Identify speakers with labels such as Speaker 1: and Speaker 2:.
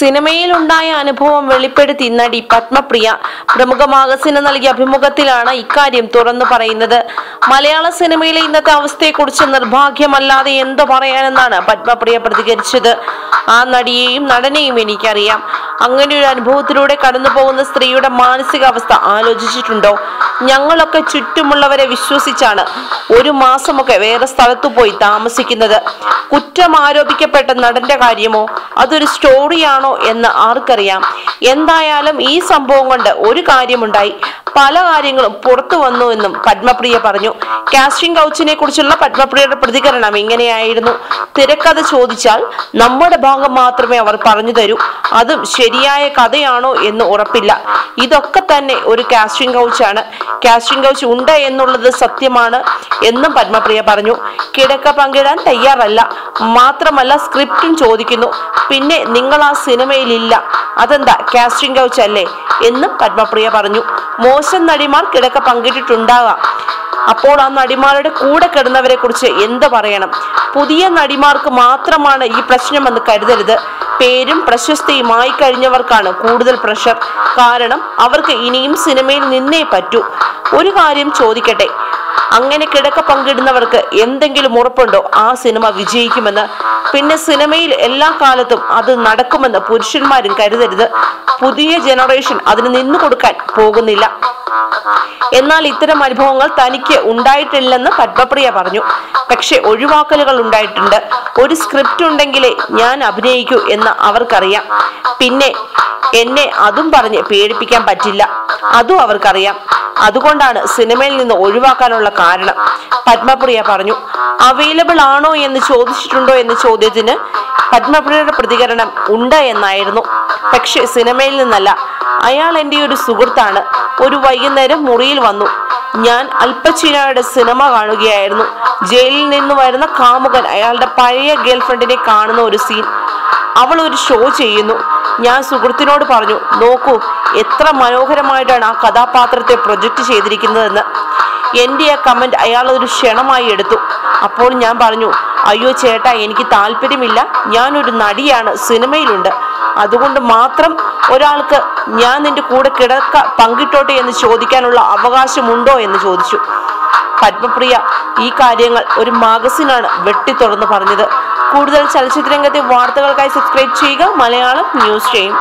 Speaker 1: സിനിമയിലുണ്ടായ അനുഭവം വെളിപ്പെടുത്തി നടി പത്മപ്രിയ പ്രമുഖ മാഗസിന് നൽകിയ അഭിമുഖത്തിലാണ് ഇക്കാര്യം തുറന്നു പറയുന്നത്. മലയാള സിനിമയിലെ ഇന്നത്തെ അവസ്ഥയെക്കുറിച്ച് നിർഭാഗ്യമല്ലാതെ എന്തു പറയാനെന്നാണ് പത്മപ്രിയ പ്രതികരിച്ചത്. ആ നടിയെയും നടനെയും എനിക്കറിയാം. അങ്ങനെ ഒരു അനുഭവത്തിലൂടെ കടന്നു പോകുന്ന സ്ത്രീയുടെ മാനസികാവസ്ഥ ആലോചിച്ചിട്ടുണ്ടോ? ഞങ്ങളൊക്കെ ചുറ്റുമുള്ളവരെ വിശ്വസിച്ചാണ് ഒരു മാസമൊക്കെ വേറെ സ്ഥലത്തു പോയി താമസിക്കുന്നത്. കുറ്റം ആരോപിക്കപ്പെട്ട നടന്റെ കാര്യമോ അതൊരു സ്റ്റോറിയാണോ എന്ന് ആർക്കറിയാം. എന്തായാലും ഈ സംഭവം കൊണ്ട് ഒരു കാര്യമുണ്ടായി, പല കാര്യങ്ങളും പുറത്തു വന്നു എന്നും പത്മപ്രിയ പറഞ്ഞു. കാസ്റ്റിംഗ് കൗച്ചിനെ കുറിച്ചുള്ള പത്മപ്രിയയുടെ പ്രതികരണം ഇങ്ങനെയായിരുന്നു: തിരക്കഥ ചോദിച്ചാൽ നമ്മുടെ ഭാഗം മാത്രമേ അവർ പറഞ്ഞു തരൂ, അതും ശരിയായ കഥയാണോ എന്ന് ഉറപ്പില്ല. ഇതൊക്കെ തന്നെ ഒരു കാസ്റ്റിംഗ് കൗച്ചാണ്. കാസ്റ്റിംഗ് കൗച്ച് ഉണ്ട് എന്നുള്ളത് സത്യമാണ് എന്നും പത്മപ്രിയ പറഞ്ഞു. കിടക്ക പങ്കിടാൻ തയ്യാറല്ല, മാത്രമല്ല സ്ക്രിപ്റ്റും ചോദിക്കുന്നു. പിന്നെ നിങ്ങൾ ആ സിനിമയിലില്ല, അതെന്താ കാസ്റ്റിംഗ് കൗച്ച് അല്ലേ എന്നും പത്മപ്രിയ പറഞ്ഞു. മോശം നടിമാർ കിടക്ക പങ്കിട്ടിട്ടുണ്ടാകാം, അപ്പോൾ ആ നടിമാരുടെ കൂടെ കിടന്നവരെ കുറിച്ച് എന്ത് പറയണം? പുതിയ നടിമാർക്ക് മാത്രമാണ് ഈ പ്രശ്നമെന്ന് കരുതരുത്. പേരും പ്രശസ്തിയുമായി കഴിഞ്ഞവർക്കാണ് കൂടുതൽ പ്രഷർ. കാരണം അവർക്ക് ഇനിയും സിനിമയിൽ നിന്നേ പറ്റൂ. ഒരു കാര്യം ചോദിക്കട്ടെ, അങ്ങനെ കിടക്ക പങ്കിടുന്നവർക്ക് എന്തെങ്കിലും ഉറപ്പുണ്ടോ ആ സിനിമ വിജയിക്കുമെന്ന്? പിന്നെ സിനിമയിൽ എല്ലാ കാലത്തും അത് നടക്കുമെന്ന് പുരുഷന്മാരും കരുതരുത്. പുതിയ ജനറേഷൻ അതിന് നിന്നു കൊടുക്കാൻ പോകുന്നില്ല. എന്നാൽ ഇത്തരം അനുഭവങ്ങൾ തനിക്ക് ഉണ്ടായിട്ടില്ലെന്ന് പത്മപ്രിയ പറഞ്ഞു. പക്ഷെ ഒഴിവാക്കലുകൾ ഉണ്ടായിട്ടുണ്ട്. ഒരു സ്ക്രിപ്റ്റ് ഉണ്ടെങ്കിലേ ഞാൻ അഭിനയിക്കൂ എന്ന് അവർക്കറിയാം. പിന്നെ എന്നെ അതും പറഞ്ഞ് പേടിപ്പിക്കാൻ പറ്റില്ല, അതും അവർക്കറിയാം. അതുകൊണ്ടാണ് സിനിമയിൽ നിന്ന് ഒഴിവാക്കാനുള്ള കാരണം, പത്മപ്രിയ പറഞ്ഞു. അവൈലബിൾ ആണോ എന്ന് ചോദിച്ചിട്ടുണ്ടോ എന്ന ചോദ്യത്തിന് പത്മപ്രിയയുടെ പ്രതികരണം ഉണ്ട് എന്നായിരുന്നു. പക്ഷെ സിനിമയിൽ നിന്നല്ല, അയാൾ എൻ്റെ ഒരു സുഹൃത്താണ്. ഒരു വൈകുന്നേരം മുറിയിൽ വന്നു. ഞാൻ അൽപച്ചിനോയുടെ സിനിമ കാണുകയായിരുന്നു. ജയിലിൽ നിന്ന് വരുന്ന കാമുകൻ അയാളുടെ പഴയ ഗേൾഫ്രണ്ടിനെ കാണുന്ന ഒരു സീൻ. അവൾ ഒരു ഷോ ചെയ്യുന്നു. ഞാൻ സുഹൃത്തിനോട് പറഞ്ഞു, നോക്കൂ എത്ര മനോഹരമായിട്ടാണ് ആ കഥാപാത്രത്തെ പ്രൊജക്റ്റ് ചെയ്തിരിക്കുന്നതെന്ന്. എൻ്റെ ആ കമന്റ് അയാൾ ഒരു ക്ഷണമായി എടുത്തു. അപ്പോൾ ഞാൻ പറഞ്ഞു, അയ്യോ ചേട്ടാ, എനിക്ക് താല്പര്യമില്ല, ഞാനൊരു നടിയാണ്, സിനിമയിലുണ്ട്. അതുകൊണ്ട് മാത്രം ഒരാൾക്ക് ഞാൻ നിന്റെ കൂടെ കിടക്ക പങ്കിട്ടോട്ടെ എന്ന് ചോദിക്കാനുള്ള അവകാശമുണ്ടോ എന്ന് ചോദിച്ചു. പത്മപ്രിയ ഈ കാര്യങ്ങൾ ഒരു മാഗസിനാണ് വെട്ടി തുറന്ന് പറഞ്ഞത്. കൂടുതൽ ചലച്ചിത്ര രംഗത്തെ വാർത്തകൾക്കായി സബ്സ്ക്രൈബ് ചെയ്യുക മലയാളം ന്യൂസ് ടൈം.